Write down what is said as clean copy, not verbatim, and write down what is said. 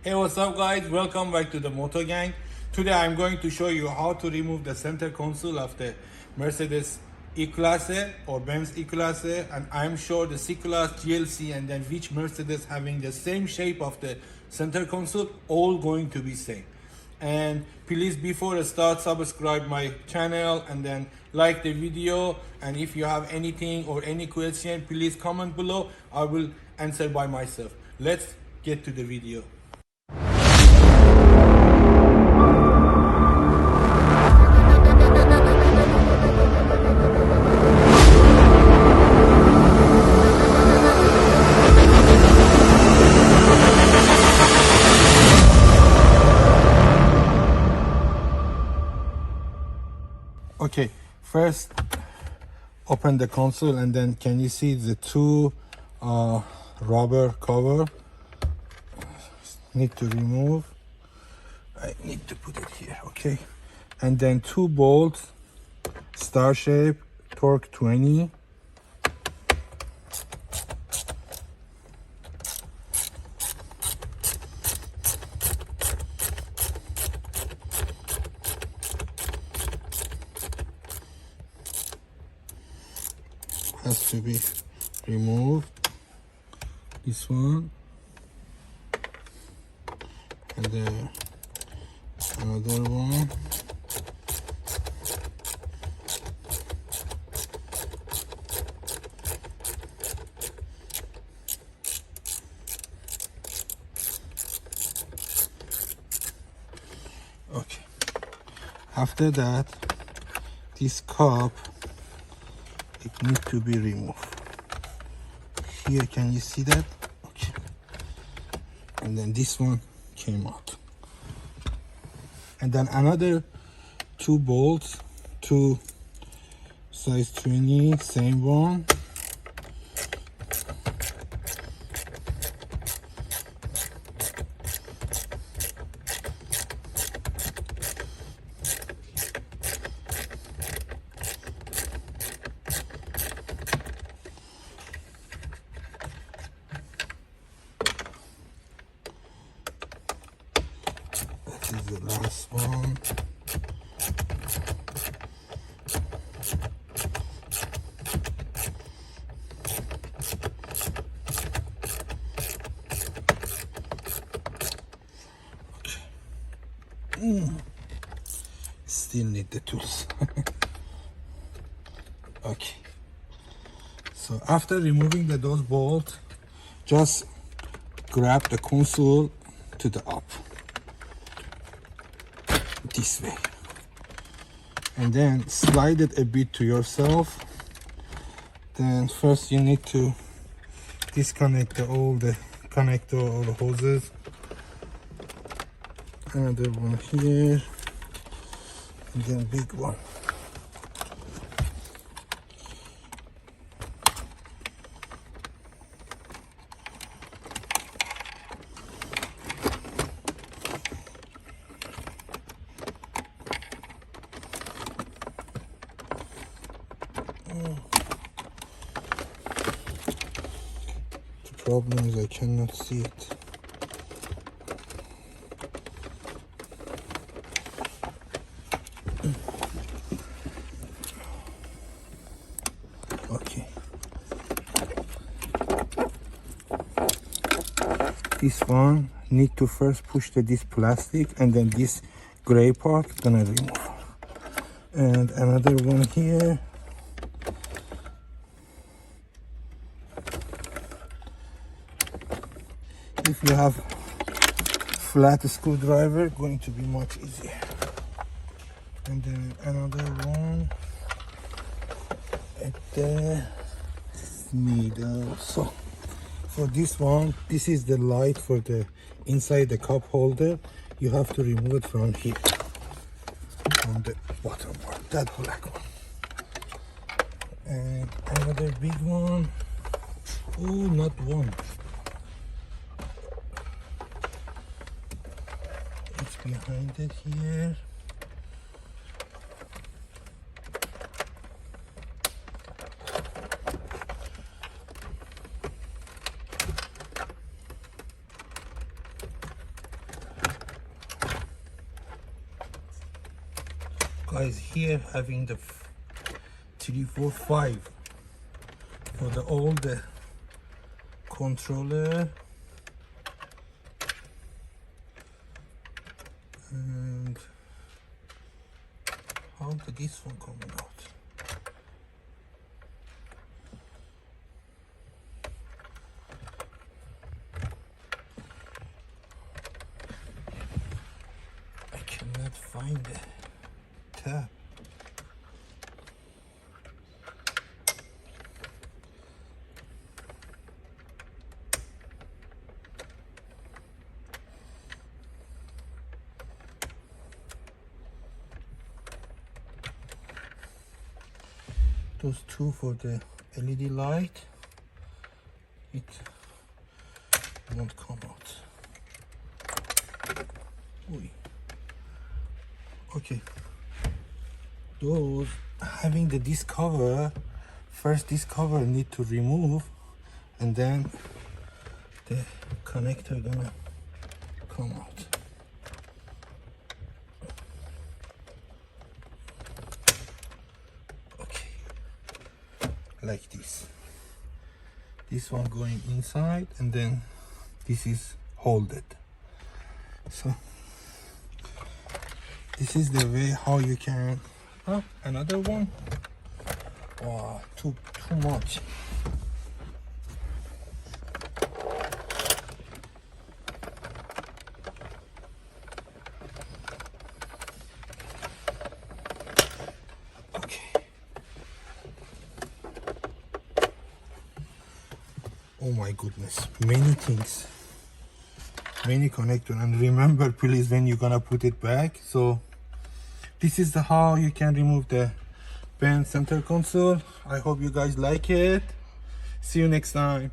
Hey, what's up guys? Welcome back to the Moto Gang. Today I'm going to show you how to remove the center console of the Mercedes E-Class or Benz E-Class, and I'm sure the C-Class, GLC, and then which Mercedes having the same shape of the center console, all going to be same. And please, before I start, subscribe my channel and then like the video, and if you have anything or any question, please comment below. I will answer by myself. Let's get to the video. Okay, first open the console, and then can you see the two rubber cover need to remove. I need to put it here. Okay, and then two bolts, star shape, torque 20. Has to be removed. This one, and then another one. Okay, after that, this cup, it needs to be removed. Here, can you see that? Okay, and then this one came out, and then another two bolts, two size 20, same one. This is the last one. Still need the tools. Okay, so after removing those bolts, just grab the console to the up this way, and then slide it a bit to yourself. Then first you need to disconnect all the connector or the hoses. Another one here, and then big one. The problem is I cannot see it. Okay, this one need to first push this plastic, and then this gray part gonna remove, and another one here. If you have flat screwdriver, going to be much easier. And then another one at the middle. So for this one, this is the light for the inside the cup holder. You have to remove it from here, from the bottom part, that black one. And another big one. Oh, not one. It's behind it here. guys here having the 3, 4, 5 for the all the controller, and how did this one coming out? I cannot find the tab. Those two for the LED light, it won't come out. Oy. Okay, those having the disc cover, first disc cover need to remove, and then the connector gonna come out. Like this one going inside, and then this is holded. So this is the way how you can. Oh, another one. Wow, too much. Oh my goodness, many things, many connector. And remember please, when you're gonna put it back, so this is the how you can remove the Benz center console. I hope you guys like it. See you next time.